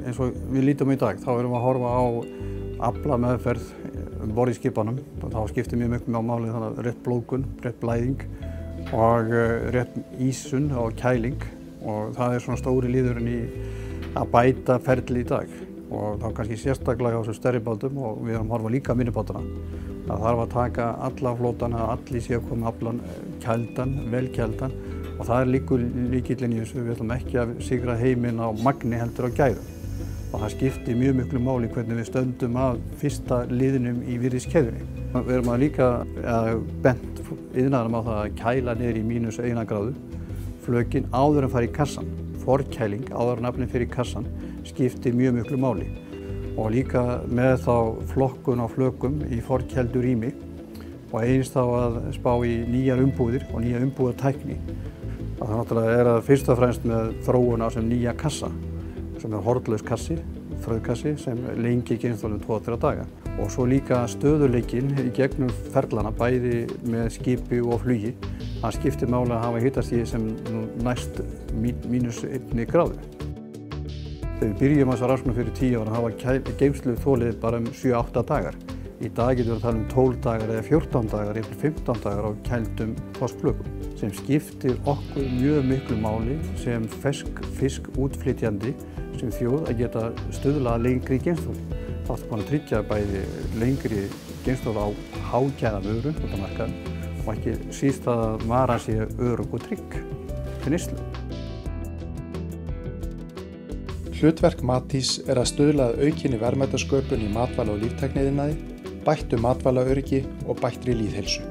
eins og við lítum í dag, þá erum við að horfa á aflameðferð borð í skipunum. Þá skiptir mjög miklu máli þannig að rétt blóðgun, rétt blæðing og rétt ísun og kæling, og það svona stóri liðurinn í að bæta ferli í dag. Og þá kannski sérstaklega á þessum stærri bátum, og við erum að horfa líka á minni bátana. Það þarf að taka alla flótana, allir séu að koma aflan kældan, vel kældan, og það lykillinn í þessu. Við ætlum ekki að sigra heiminn á magni heldur á gæðum. Og það skiptir mjög miklu máli hvernig við stöndum að fyrsta liðinum í virðiskeðjunni. Við erum að líka bent iðnaðinum á það að kæla niður í -1 gráðu flökin áður en fara í kassan. Forkæling áður en aflinn fyrir kassan skiptir mjög miklu máli. Og líka með þá flokkun á flökum í forkældu rými, og eins þá að spá í nýjar umbúðir og nýja umbúðatækni. Það náttúrulega að fyrst og fremst með þróun á sem nýja kassa, sem hornlaus kassi, frauðkassi, sem lengir geymsluna 2-3 daga. Og svo líka stöðuleikinn í gegnum ferlana, bæði með skipi og flugi. Það skiptir máli að hafa hitastigið sem næst -1 gráðu. Þegar við byrjum þessa rannsókn fyrir 10 ára hafa geymsluþolið bara 7-8 dagar. Í dag getum við að tala 12 dagar eða 14 dagar, eða 15 dagar á kældum þorskflökum, sem skiptir okkur mjög miklu máli sem fiskútflytjandi, sem þjóð að geta stuðlað lengri geymsluþoli. Það er búin að tryggja bæði lengri geymsluþol á hágæðavöru út á markaðnum, og ekki síst að varan sé örugg og trygg til neyslu. Hlutverk Matís að stuðla að aukinni verðmætasköpun í matvæla- og líftækniiðnaði, bættu matvælaöryggi og bættri lýðheilsu.